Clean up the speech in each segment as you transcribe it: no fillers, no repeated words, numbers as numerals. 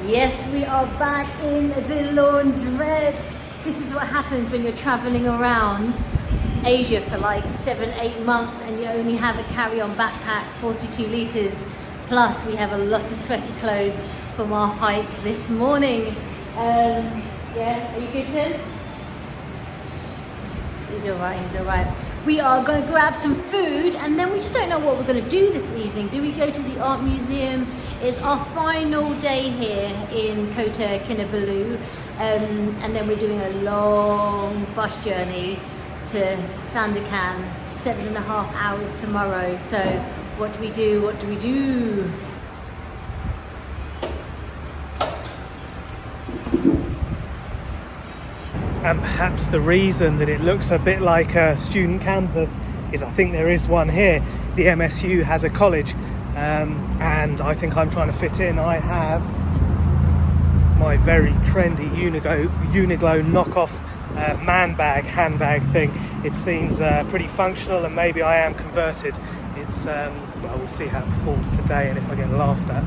Yes, we are back in the laundrette. This is what happens when you're traveling around Asia for like 7-8 months and you only have a carry-on backpack, 42 litres. Plus we have a lot of sweaty clothes from our hike this morning. Yeah, are you good, Tim? He's alright. We are going to grab some food and then we just don't know what we're going to do this evening. Do we go to the art museum? It's our final day here in KOTA KINABALU, and then we're doing a long bus journey to Sandakan, 7.5 hours tomorrow. So what do we do? And perhaps the reason that it looks a bit like a student campus is I think there is one here. The MSU has a college, and I think I'm trying to fit in. I have my very trendy Uniqlo knockoff handbag thing. It seems pretty functional, and maybe I am converted. It's well, we'll see how it performs today and if I get laughed at.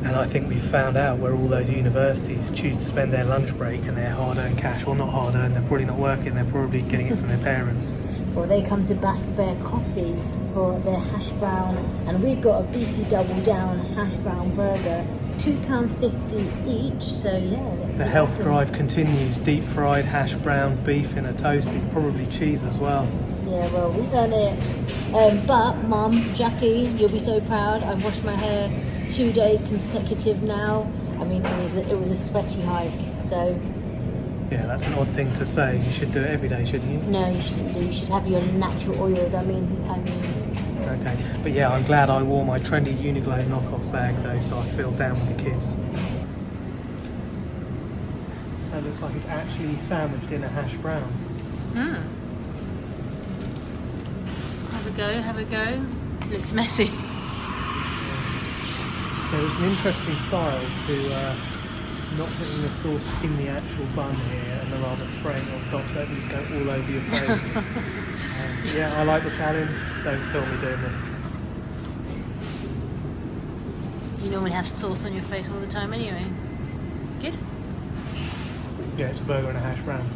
And I think we've found out where all those universities choose to spend their lunch break and their hard-earned cash. Well, not hard-earned, they're probably not working, they're probably getting it from their parents. Well, they come to Basque Bear Coffee for their hash brown, and we've got a beefy double down hash brown burger, £2.50 each, so yeah, let's The see health what drive happens. continues. Deep fried hash brown, beef in a toasty, probably cheese as well. Yeah, well, we got it. But Mum, Jackie, you'll be so proud. I've washed my hair 2 days consecutive now. I mean, it was a sweaty hike, so. Yeah, that's an odd thing to say. You should do it every day, shouldn't you? No, you shouldn't do. You should have your natural oils. I mean. Okay, but yeah, I'm glad I wore my trendy Uniqlo knockoff bag though, so I feel down with the kids. So it looks like it's actually sandwiched in a hash brown. Have a go. Looks messy. There was an interesting style to not putting the sauce in the actual bun here and rather spraying it on top so at least go all over your face. Yeah, I like the challenge. Don't film me doing this. You normally have sauce on your face all the time anyway. Good? Yeah, it's a burger and a hash brown.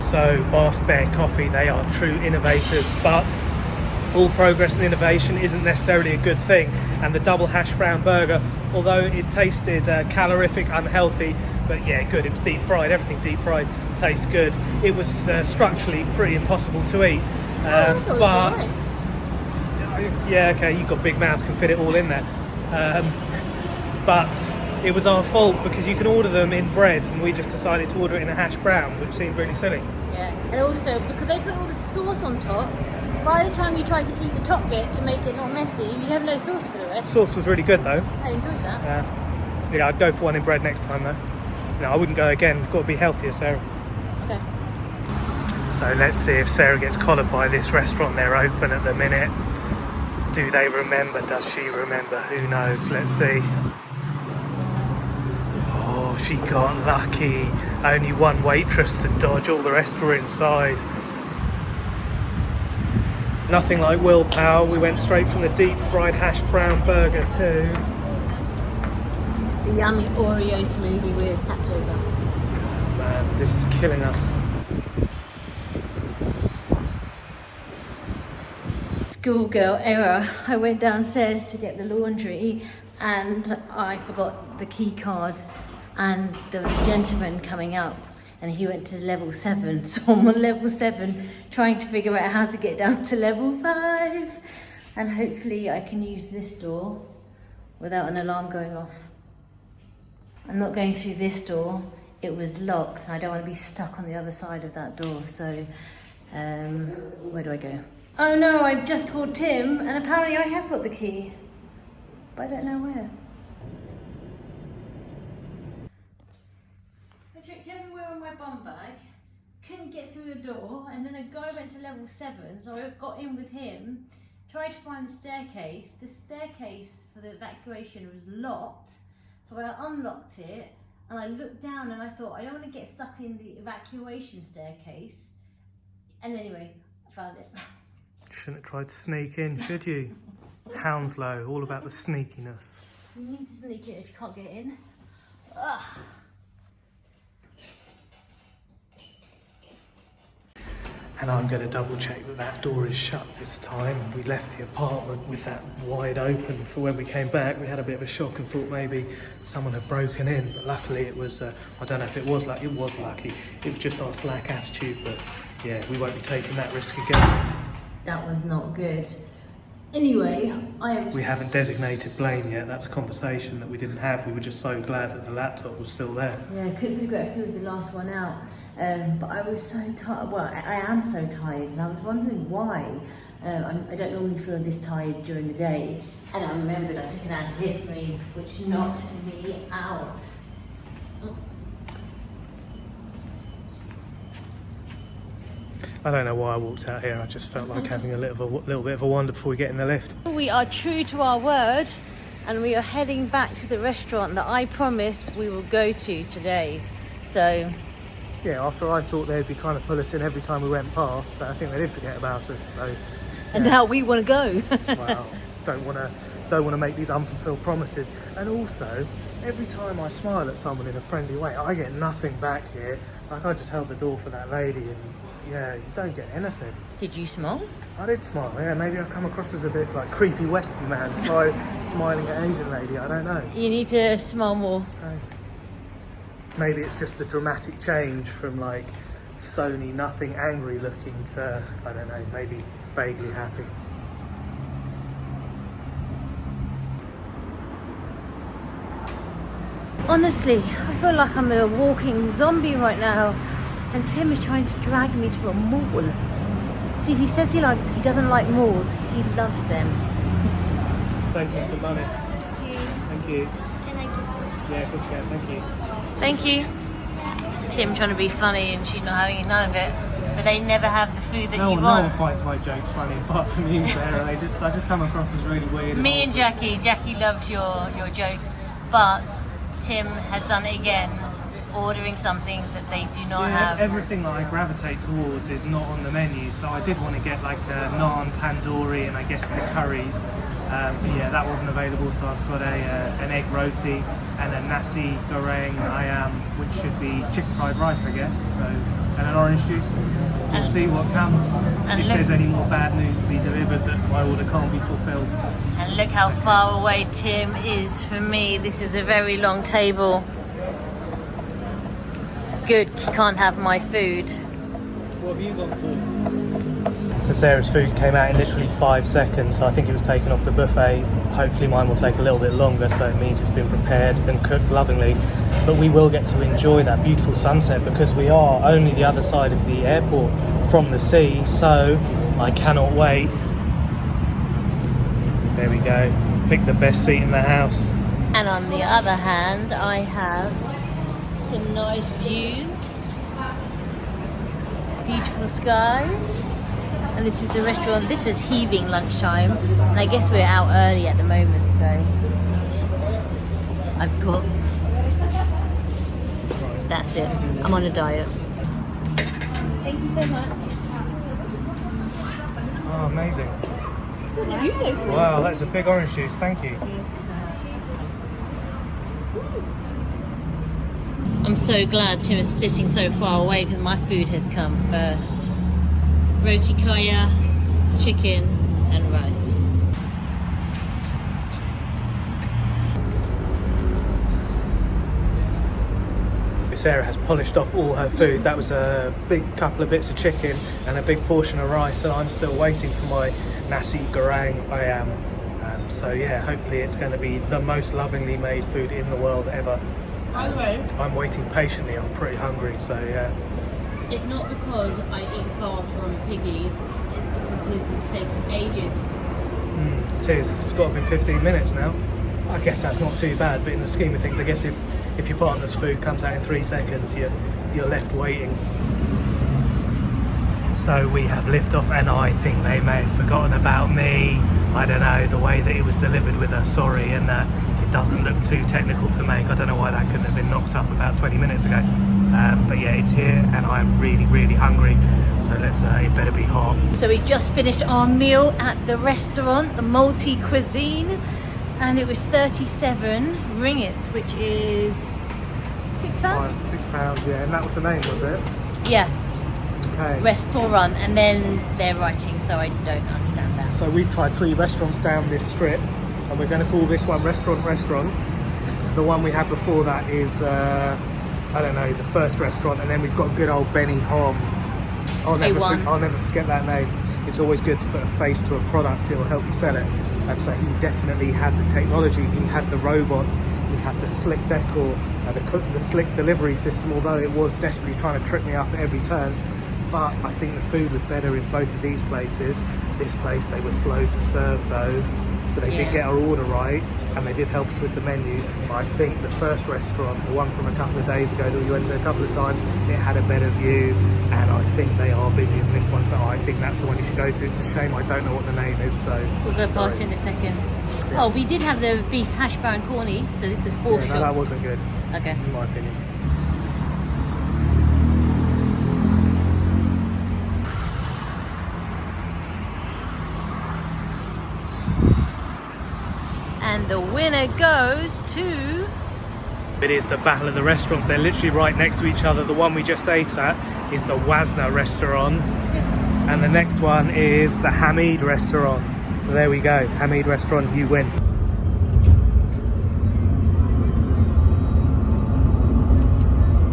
So, Basque Bear Coffee, they are true innovators, but all progress and innovation isn't necessarily a good thing. And the double hash brown burger, although it tasted calorific, unhealthy, but yeah, good. It was deep fried. Everything deep fried tastes good. It was structurally pretty impossible to eat. But yeah, okay, you've got a big mouth, can fit it all in there. But it was our fault because you can order them in bread, and we just decided to order it in a hash brown, which seemed really silly. Yeah, and also because they put all the sauce on top, by the time you tried to eat the top bit to make it not messy, you'd have no sauce for the rest. Sauce was really good though. I enjoyed that. Yeah, I'd go for one in bread next time though. No, I wouldn't go again. Got to be healthier, Sarah. Okay. So let's see if Sarah gets collared by this restaurant. They're open at the minute. Do they remember? Does she remember? Who knows? Let's see. Oh, she got lucky. Only one waitress to dodge. All the rest were inside. Nothing like willpower. We went straight from the deep fried hash brown burger to The yummy Oreo smoothie with tapioca. Man, this is killing us. Schoolgirl error. I went downstairs to get the laundry and I forgot the key card, and there was a gentleman coming up and he went to level 7, so I'm on level 7 trying to figure out how to get down to level 5, and hopefully I can use this door without an alarm going off. I'm not going through this door, it was locked and I don't want to be stuck on the other side of that door, so where do I go? Oh no, I've just called Tim and apparently I have got the key, but I don't know where. I checked everywhere on my bum bag, couldn't get through the door, and then a guy went to level 7, so I got in with him, tried to find the staircase. The staircase for the evacuation was locked, so I unlocked it, and I looked down and I thought, I don't want to get stuck in the evacuation staircase. And anyway, I found it. Shouldn't have tried to sneak in, should you? Hounslow, all about the sneakiness. You need to sneak in if you can't get in. Ugh. And I'm going to double check that that door is shut this time. We left the apartment with that wide open for when we came back. We had a bit of a shock and thought maybe someone had broken in, but luckily it was, I don't know if it was lucky, it was lucky. It was just our slack attitude, but yeah, we won't be taking that risk again. That was not good. Anyway, We haven't designated blame yet. That's a conversation that we didn't have. We were just so glad that the laptop was still there. Yeah, I couldn't figure out who was the last one out. But I was so tired. Well, I am so tired, and I was wondering why. I don't normally feel this tired during the day. And I remembered I took an antihistamine, which knocked me out. I don't know why I walked out here. I just felt like having a little bit of a wander before we get in the lift. We are true to our word, and we are heading back to the restaurant that I promised we will go to today. So yeah, after I thought they'd be trying to pull us in every time we went past, but I think they did forget about us. So yeah. And now we want to go. Well, don't want to make these unfulfilled promises. And also, every time I smile at someone in a friendly way, I get nothing back here. Like, I just held the door for that lady, and yeah, you don't get anything. Did you smile? I did smile, yeah. Maybe I come across as a bit like creepy Western man, so smiling at Asian lady, I don't know. You need to smile more. Strange. Maybe it's just the dramatic change from like stony, nothing, angry looking to, I don't know, maybe vaguely happy. Honestly, I feel like I'm a walking zombie right now. And Tim is trying to drag me to a mall. See, he says he doesn't like malls. He loves them. Thank you, some money. Thank you. Thank you. Can I give Yeah, of course you can. Thank you. Thank you. Tim trying to be funny and she's not having none of it. But they never have the food that you No want. one finds my jokes funny apart from you, Sarah. I just come across as really weird. Me and Jackie loves your jokes, but Tim has done it again, ordering something that they do not have. Everything that I gravitate towards is not on the menu, so I did want to get like a naan tandoori and I guess the curries. But yeah, that wasn't available, so I've got an egg roti and a nasi goreng ayam, which should be chicken fried rice, I guess. So, and an orange juice. We'll see what comes. If there's any more bad news to be delivered that my order can't be fulfilled. And look how far away Tim is from me. This is a very long table. Good, you can't have my food. What have you gone for? So Sarah's food came out in literally 5 seconds, so I think it was taken off the buffet. Hopefully mine will take a little bit longer, so it means it's been prepared and cooked lovingly. But we will get to enjoy that beautiful sunset because we are only the other side of the airport from the sea, so I cannot wait. There we go. Pick the best seat in the house. And on the other hand, I have some nice views, beautiful skies, and this is the restaurant. This was heaving lunchtime, and I guess we're out early at the moment, so I've got, that's it, I'm on a diet. Thank you so much. Oh, amazing. What did you go for? Wow, that's a big orange juice, thank you. I'm so glad Tim is sitting so far away because my food has come first. Roti kaya, chicken and rice. Sarah has polished off all her food. That was a big couple of bits of chicken and a big portion of rice, and I'm still waiting for my nasi goreng ayam. So yeah, hopefully it's going to be the most lovingly made food in the world ever. By the way, I'm waiting patiently. I'm pretty hungry, so yeah. it's not because I eat fast or I'm piggy, it's because his is taking ages. It is. It's got to be 15 minutes now. I guess that's not too bad, but in the scheme of things, I guess if your partner's food comes out in 3 seconds, you're left waiting. So we have liftoff, and I think they may have forgotten about me. I don't know, the way that it was delivered with a sorry and doesn't look too technical to make. I don't know why that couldn't have been knocked up about 20 minutes ago. But yeah, it's here and I'm really, really hungry. So it better be hot. So we just finished our meal at the restaurant, the multi-cuisine, and it was 37 ringgit, which is £6? £6, yeah. And that was the name, was it? Yeah. Okay. Restaurant, and then they're writing, so I don't understand that. So we've tried 3 restaurants down this strip, and we're going to call this one restaurant. The one we had before that is I don't know, the first restaurant, and then we've got good old Benny Hom. I'll never forget that name. It's always good to put a face to a product. It'll help you sell it. So he definitely had the technology. He had the robots. He had the slick decor, the slick delivery system. Although it was desperately trying to trip me up at every turn. But I think the food was better in both of these places. This place, they were slow to serve though, but they did get our order right, and they did help us with the menu. But I think the first restaurant, the one from a couple of days ago that we went to a couple of times, it had a better view, and I think they are busier than this one, so I think that's the one you should go to. It's a shame I don't know what the name is, so... We'll go past in a second. Yeah. Oh, we did have the beef hash brown corny, so this is the fourth shop. No, that wasn't good, Okay. in my opinion. And the winner goes to... It is the battle of the restaurants. They're literally right next to each other. The one we just ate at is the Wasna restaurant, and the next one is the Hamid restaurant. So there we go, Hamid restaurant, you win.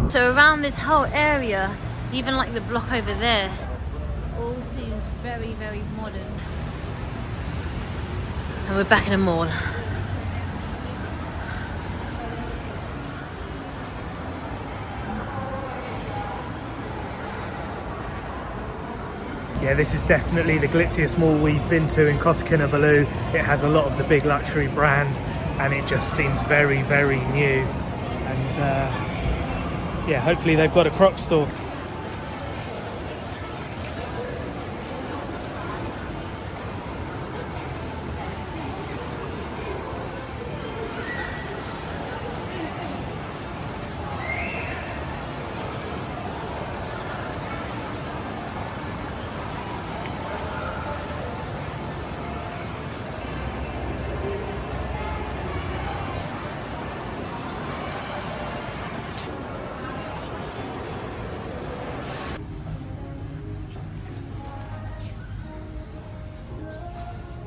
So around this whole area, even like the block over there, all seems very, very modern. And we're back in a mall. Yeah, this is definitely the glitziest mall we've been to in KOTA KINABALU. It has a lot of the big luxury brands, and it just seems very, very new. And yeah, hopefully they've got a Crocs store.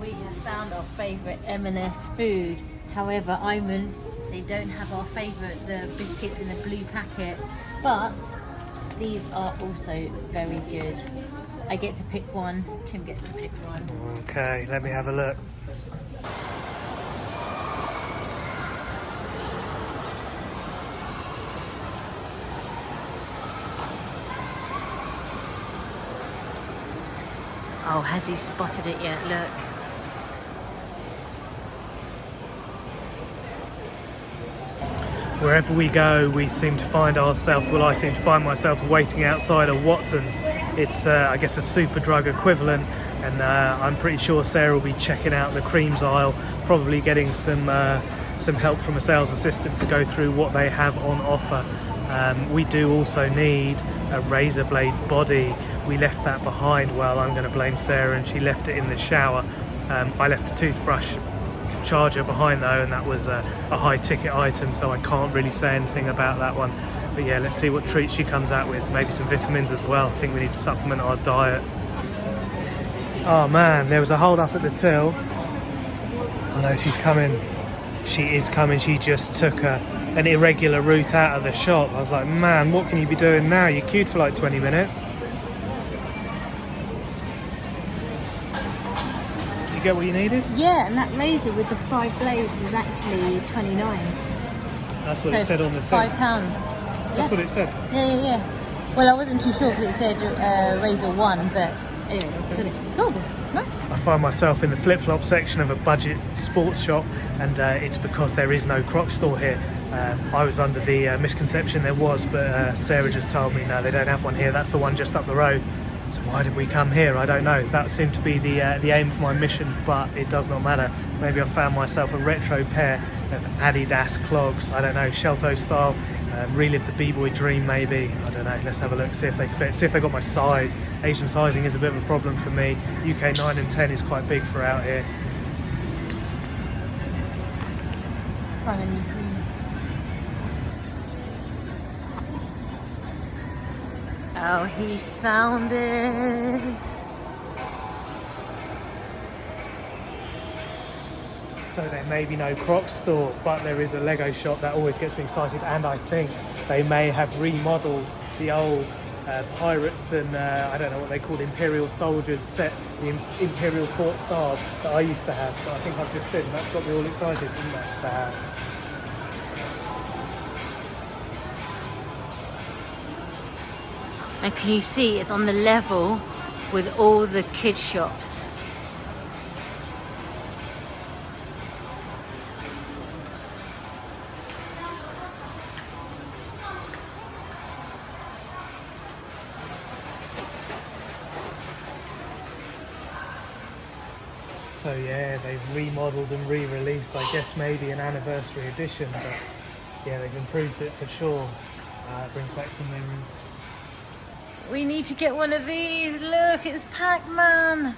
We have found our favourite M&S food. However, Iman, they don't have our favourite, the biscuits in the blue packet, but these are also very good. I get to pick one, Tim gets to pick one. Okay, let me have a look. Oh, has he spotted it yet? Look. Wherever we go, we seem to find ourselves, well, I seem to find myself waiting outside of Watson's. It's, I guess, a super drug equivalent, and I'm pretty sure Sarah will be checking out the creams aisle, probably getting some help from a sales assistant to go through what they have on offer. We do also need a razor blade body. We left that behind. Well, I'm going to blame Sarah, and she left it in the shower. I left the toothbrush charger behind though, and that was a high ticket item, so I can't really say anything about that one. But yeah, let's see what treats she comes out with. Maybe some vitamins as well. I think we need to supplement our diet. Oh man, there was a hold up at the till. I know she's coming. She is coming. She just took an irregular route out of the shop. I was like, man, what can you be doing now? You queued for like 20 minutes. Get what you needed? Yeah, and that razor with the 5 blades was actually 29. That's what it said on the thing. £5. That's what it said. Yeah. Well, I wasn't too sure because it said razor 1, but anyway, got it. Cool, nice. I find myself in the flip-flop section of a budget sports shop, and it's because there is no Crocs store here. I was under the misconception there was, but Sarah just told me no, they don't have one here. That's the one just up the road. So why did we come here? I don't know. That seemed to be the aim of my mission, but it does not matter. Maybe I found myself a retro pair of Adidas clogs. I don't know, Shelto style. Relive the b-boy dream maybe. I don't know. Let's have a look, see if they fit, see if they got my size. Asian sizing is a bit of a problem for me. UK 9 and 10 is quite big for out here. Oh, he's found it. So there may be no Crocs store, but there is a Lego shop. That always gets me excited, and I think they may have remodeled the old pirates and I don't know what they called Imperial soldiers set, the Imperial Fort Saab that I used to have, that I think I've just seen. That's got me all excited, isn't that sad? And can you see it's on the level with all the kids shops? So yeah, they've remodeled and re-released, I guess maybe an anniversary edition, but yeah, they've improved it for sure. It brings back some memories. We need to get one of these. Look, it's Pac-Man.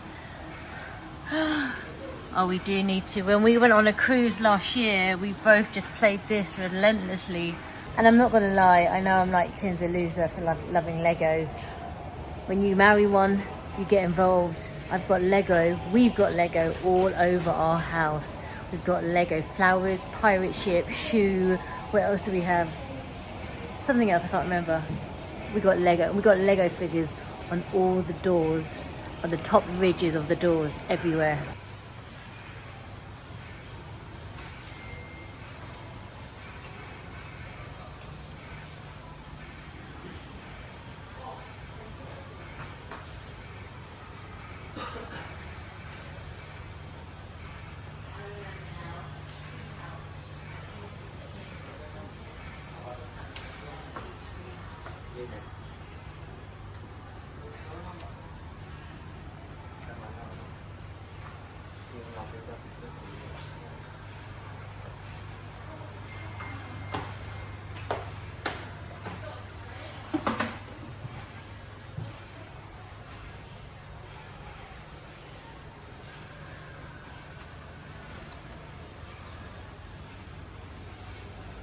Oh, we do need to. When we went on a cruise last year, we both just played this relentlessly. And I'm not gonna lie, I know I'm like Tim's a loser for loving Lego. When you marry one, you get involved. I've got Lego, we've got Lego all over our house. We've got Lego flowers, pirate ship, shoe. What else do we have? Something else, I can't remember. We got Lego figures on all the doors, on the top ridges of the doors, everywhere.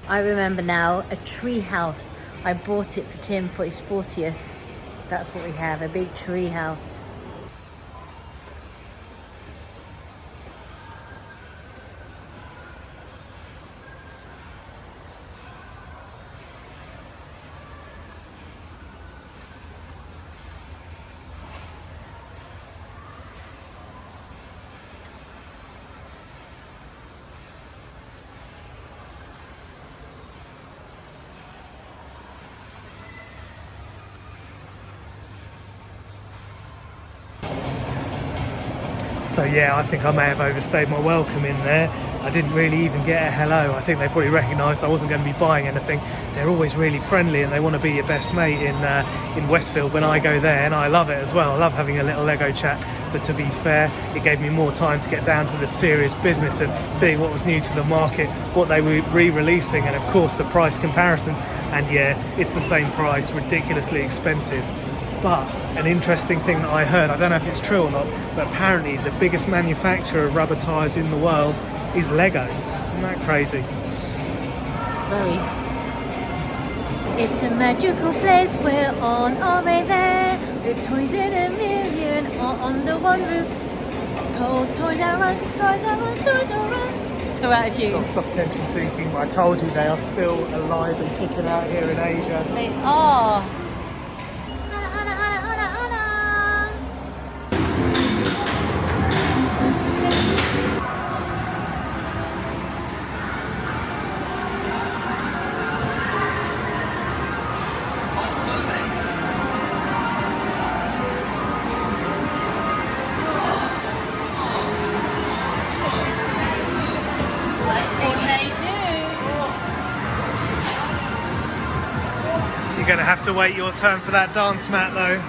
I remember now, a tree house. I bought it for Tim for his 40th. That's what we have, a big tree house. So yeah, I think I may have overstayed my welcome in there. I didn't really even get a hello. I think they probably recognised I wasn't going to be buying anything. They're always really friendly and they want to be your best mate in Westfield when I go there, and I love it as well. I love having a little Lego chat, but to be fair, it gave me more time to get down to the serious business and seeing what was new to the market, what they were re-releasing, and of course the price comparisons. And yeah, it's the same price, ridiculously expensive. But an interesting thing that I heard, I don't know if it's true or not, but apparently the biggest manufacturer of rubber tyres in the world is Lego. Isn't that crazy? Very. It's a magical place, we're on our way there, with toys in a million, all under one roof. Called Toys R Us, Toys R Us, Toys R Us. So attitude. Stop attention seeking, but I told you they are still alive and kicking out here in Asia. They are. You're going to have to wait your turn for that dance mat though.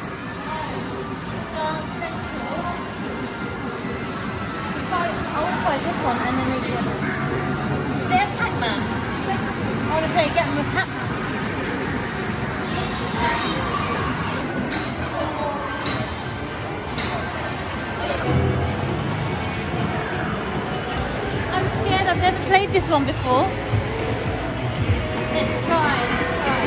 this one and then maybe one. They have Pac-Man. I want to play get them a Pac-Man. I'm scared, I've never played this one before. Let's try, let's try.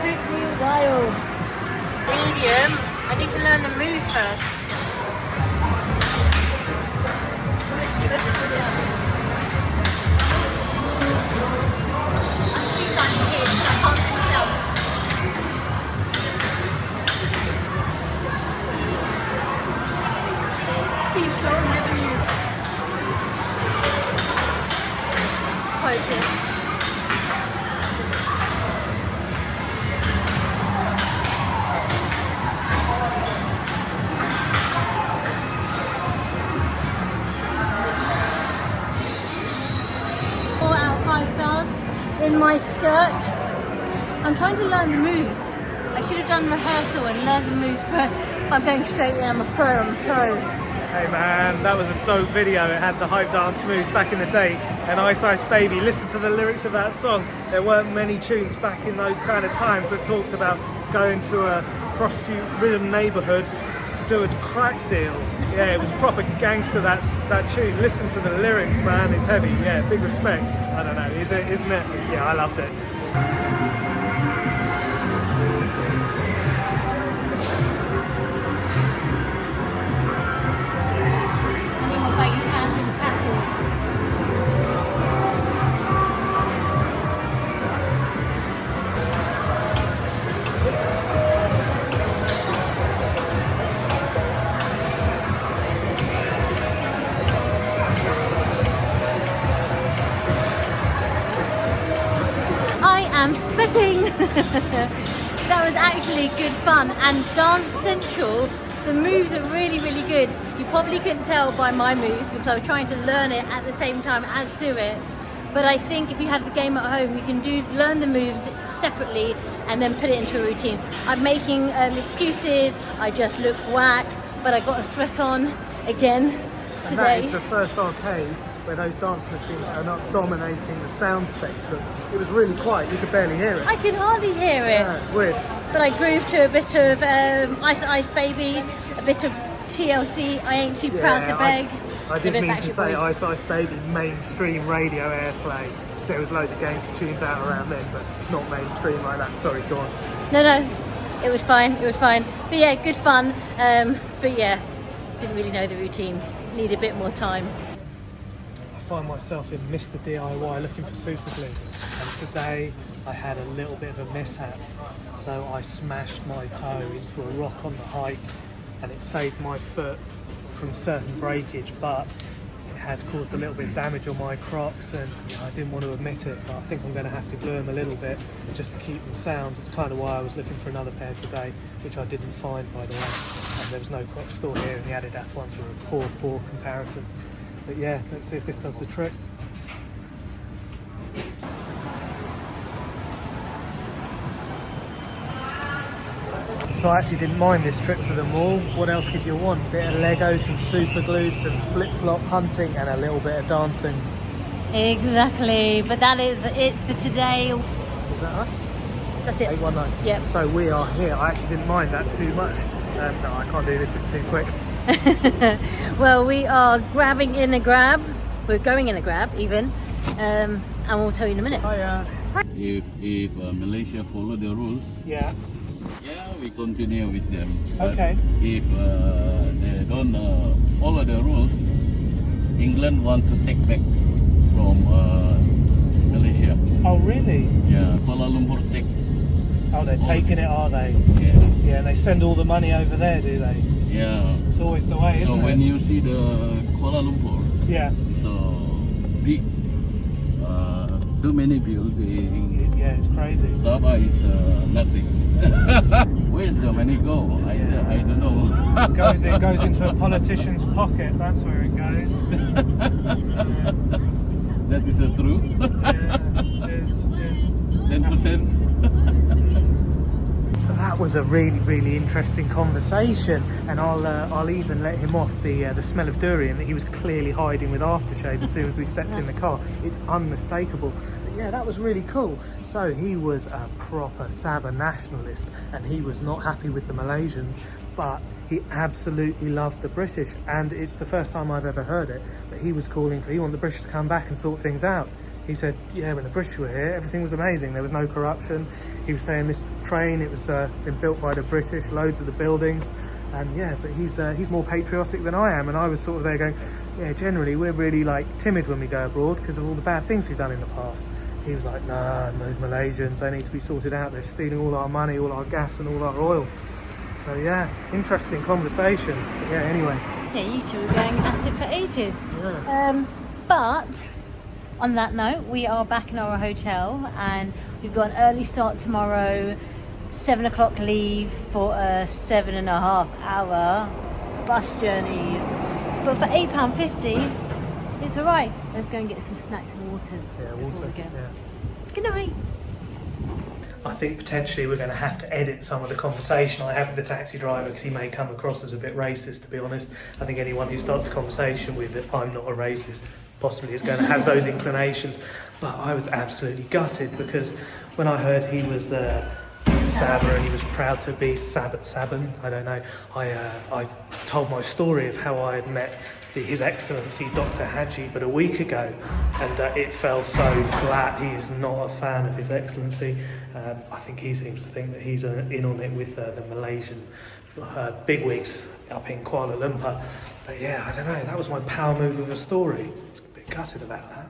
Took me a while. Medium. I need to learn the moves first. He's throwing it at you. Focus. In my skirt. I'm trying to learn the moves. I should have done rehearsal and learned the moves first. I'm going straight in, I'm a pro. Hey man, that was a dope video. It had the hype dance moves back in the day, and Ice Ice Baby. Listen to the lyrics of that song. There weren't many tunes back in those kind of times that talked about going to a prostitute-ridden neighbourhood to do a crack deal. Yeah, it was proper gangster, that tune. Listen to the lyrics, man, it's heavy. Yeah, big respect. I don't know, isn't it? Yeah, I loved it. I'm sweating. That was actually good fun, and Dance Central, the moves are really good. You probably couldn't tell by my move because I was trying to learn it at the same time as do it, but I think if you have the game at home you can learn the moves separately and then put it into a routine. I'm making excuses, I just look whack, but I got a sweat on again today. And that is the first arcade where those dance machines are not dominating the sound spectrum. It was really quiet, you could barely hear it. I could hardly hear it. Yeah, it's weird. But I grooved to a bit of Ice Ice Baby, a bit of TLC, I Ain't Too Proud to Beg. I did mean to say Boys. Ice Ice Baby mainstream radio airplay. So there was loads of gangster tunes out around then, but not mainstream like that. Sorry, go on. No, it was fine, But yeah, good fun. But yeah, didn't really know the routine. Need a bit more time. I find myself in Mr. DIY looking for super glue, and today I had a little bit of a mishap, so I smashed my toe into a rock on the hike and it saved my foot from certain breakage, but it has caused a little bit of damage on my Crocs, and I didn't want to admit it, but I think I'm going to have to glue them a little bit just to keep them sound. It's kind of why I was looking for another pair today, which I didn't find, by the way, and there was no Crocs store here, and the Adidas ones were a poor comparison. But yeah, let's see if this does the trick. So I actually didn't mind this trip to the mall. What else could you want? A bit of Lego, some super glue, some flip-flop hunting, and a little bit of dancing. Exactly, but that is it for today. Is that us? That's it. 819. Yep. So we are here. I actually didn't mind that too much. No, I can't do this, it's too quick. Well, we are grabbing in a grab. We're going in a grab even, and we'll tell you in a minute. Hiya. If Malaysia follow the rules, Yeah. we continue with them. But Okay. if they don't follow the rules, England want to take back from Malaysia. Oh, really? Yeah, Kuala Lumpur take. Oh, they're taking it, are they? Yeah, Yeah, and they send all the money over there, do they? yeah. It's always the way, So isn't when it? you see the Kuala Lumpur, Yeah. it's a big, too many buildings. Yeah, it's crazy. Sabah is nothing. where's the money go? I said, I don't know. It goes into a politician's pocket. That's where it goes. That is true. Cheers. 10%. So that was a really interesting conversation, and I'll even let him off the smell of durian that he was clearly hiding with aftershave as soon as we stepped in the car. It's unmistakable. But yeah, that was really cool. So he was a proper Sabah nationalist, and he was not happy with the Malaysians, but he absolutely loved the British, and it's the first time I've ever heard it. But he wanted the British to come back and sort things out. He said, yeah, when the British were here, everything was amazing. There was no corruption. He was saying this train, it was been built by the British, loads of the buildings. And yeah, but he's more patriotic than I am. And I was sort of there going, yeah, generally we're really like timid when we go abroad because of all the bad things we've done in the past. He was like, nah, those Malaysians, they need to be sorted out. They're stealing all our money, all our gas and all our oil. So yeah, interesting conversation. But yeah, anyway. Yeah, you two were going at it for ages. Yeah. But on that note, we are back in our hotel and we've got an early start tomorrow, 7 o'clock leave for a 7.5 hour bus journey. But for £8.50, it's all right. Let's go and get some snacks and waters. Yeah, before water. we go. Yeah. Good night. I think potentially we're going to have to edit some of the conversation I have with the taxi driver because he may come across as a bit racist, to be honest. I think anyone who starts a conversation with that I'm not a racist possibly is going to have those inclinations. But I was absolutely gutted because when I heard he was Sabah and he was proud to be Saban, I don't know, I told my story of how I had met His Excellency Dr. Haji but a week ago, and it fell so flat. He is not a fan of His Excellency. I think he seems to think that he's in on it with the Malaysian bigwigs up in Kuala Lumpur. But yeah, I don't know, that was my power move of a story. I was a bit gutted about that.